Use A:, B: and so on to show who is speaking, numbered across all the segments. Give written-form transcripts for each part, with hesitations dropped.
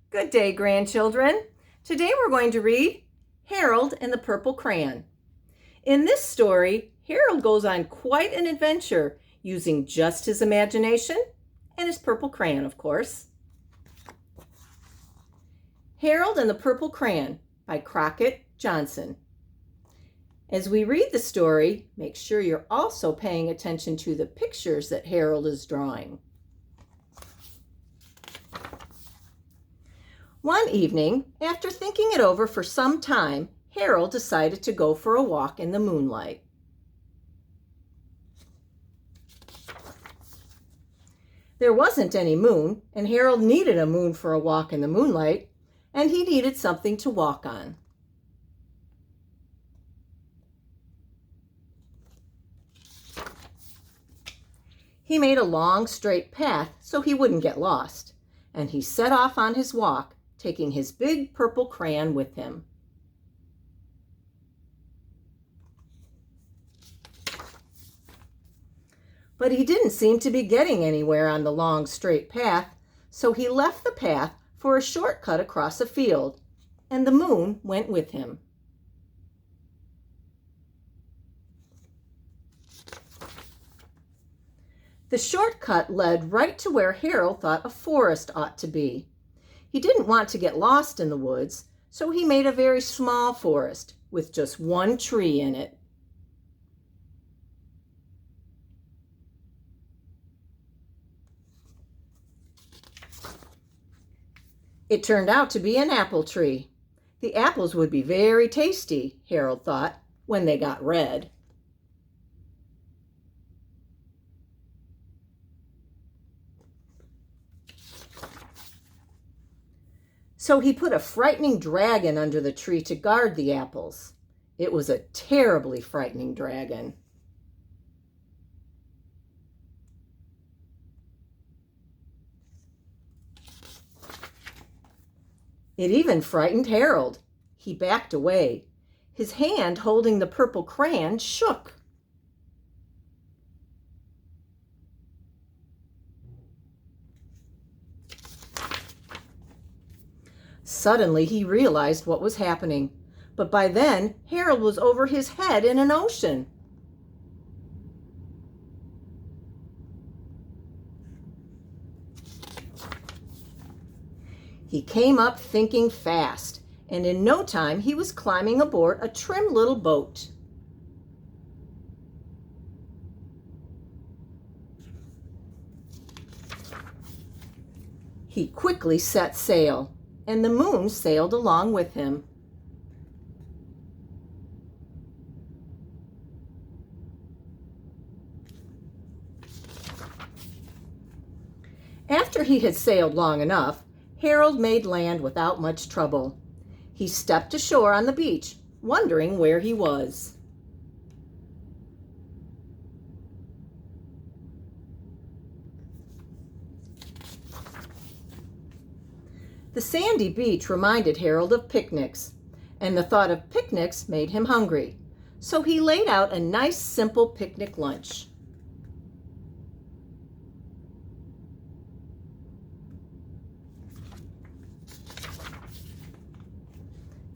A: Good day, grandchildren. Today we're going to read Harold and the Purple Crayon. In this story, Harold goes on quite an adventure using just his imagination and his purple crayon, of course. Harold and the Purple Crayon by Crockett Johnson. As we read the story, make sure you're also paying attention to the pictures that Harold is drawing. One evening, after thinking it over for some time, Harold decided to go for a walk in the moonlight. There wasn't any moon, and Harold needed a moon for a walk in the moonlight, and he needed something to walk on. He made a long, straight path so he wouldn't get lost, and he set off on his walk, taking his big purple crayon with him. But he didn't seem to be getting anywhere on the long, straight path, so he left the path for a shortcut across a field, and the moon went with him. The shortcut led right to where Harold thought a forest ought to be. He didn't want to get lost in the woods, so he made a very small forest with just one tree in it. It turned out to be an apple tree. The apples would be very tasty, Harold thought, when they got red. So he put a frightening dragon under the tree to guard the apples. It was a terribly frightening dragon. It even frightened Harold. He backed away. His hand holding the purple crayon shook. Suddenly he realized what was happening, but by then Harold was over his head in an ocean. He came up thinking fast, and in no time he was climbing aboard a trim little boat. He quickly set sail, and the moon sailed along with him. After he had sailed long enough, Harold made land without much trouble. He stepped ashore on the beach, wondering where he was. The sandy beach reminded Harold of picnics, and the thought of picnics made him hungry. So he laid out a nice, simple picnic lunch.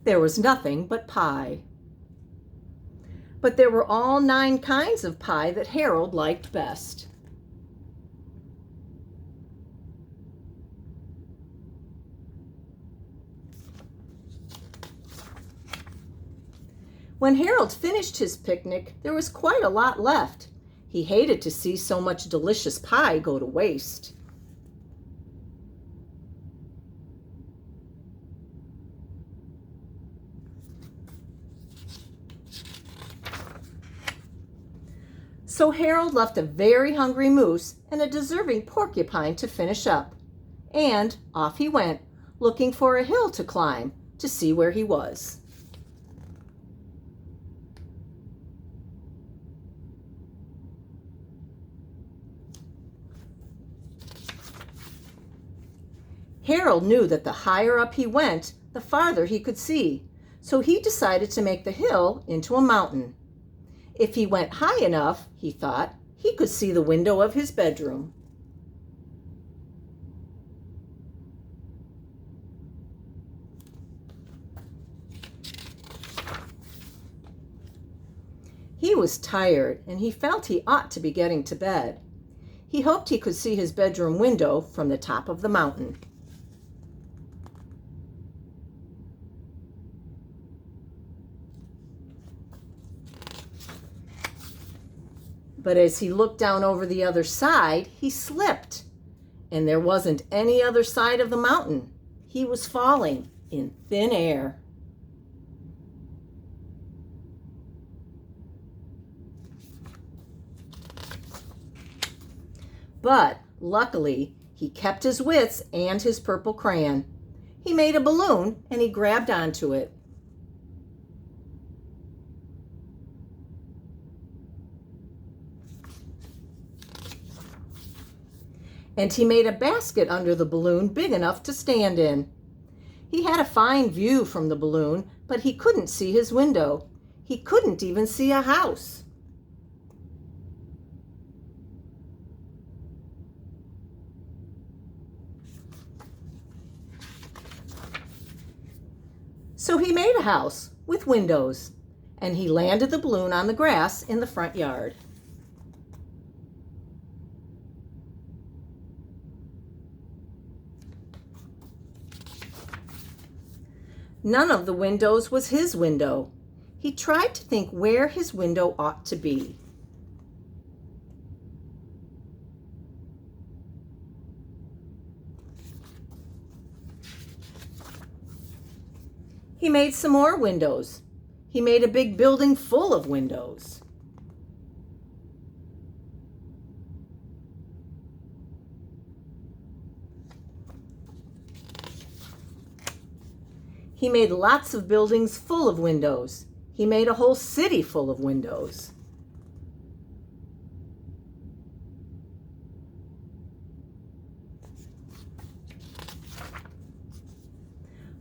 A: There was nothing but pie. But there were all 9 kinds of pie that Harold liked best. When Harold finished his picnic, there was quite a lot left. He hated to see so much delicious pie go to waste. So Harold left a very hungry moose and a deserving porcupine to finish up. And off he went, looking for a hill to climb to see where he was. Harold knew that the higher up he went, the farther he could see, so he decided to make the hill into a mountain. If he went high enough, he thought, he could see the window of his bedroom. He was tired and he felt he ought to be getting to bed. He hoped he could see his bedroom window from the top of the mountain. But as he looked down over the other side, he slipped, and there wasn't any other side of the mountain. He was falling in thin air. But luckily, he kept his wits and his purple crayon. He made a balloon and he grabbed onto it. And he made a basket under the balloon big enough to stand in. He had a fine view from the balloon, but he couldn't see his window. He couldn't even see a house. So he made a house with windows, and he landed the balloon on the grass in the front yard. None of the windows was his window. He tried to think where his window ought to be. He made some more windows. He made a big building full of windows. He made lots of buildings full of windows. He made a whole city full of windows.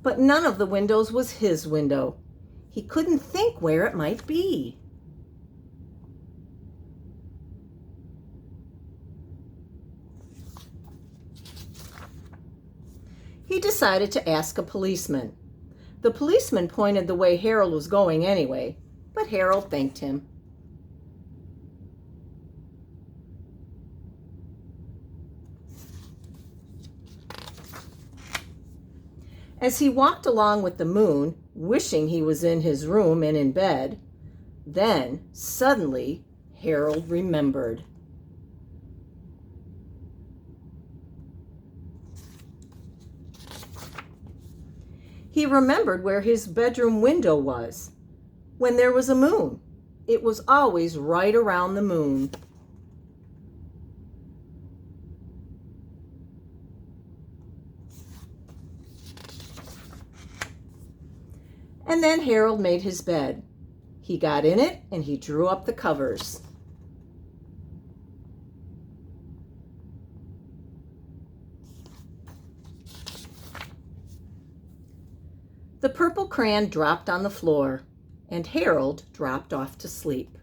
A: But none of the windows was his window. He couldn't think where it might be. He decided to ask a policeman. The policeman pointed the way Harold was going anyway, but Harold thanked him. As he walked along with the moon, wishing he was in his room and in bed, then suddenly Harold remembered. He remembered where his bedroom window was. When there was a moon, it was always right around the moon. And then Harold made his bed. He got in it and he drew up the covers. The purple crayon dropped on the floor, and Harold dropped off to sleep.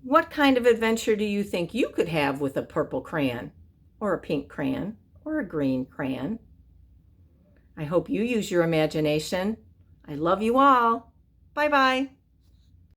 A: What kind of adventure do you think you could have with a purple crayon, or a pink crayon, or a green crayon? I hope you use your imagination. I love you all. Bye-bye.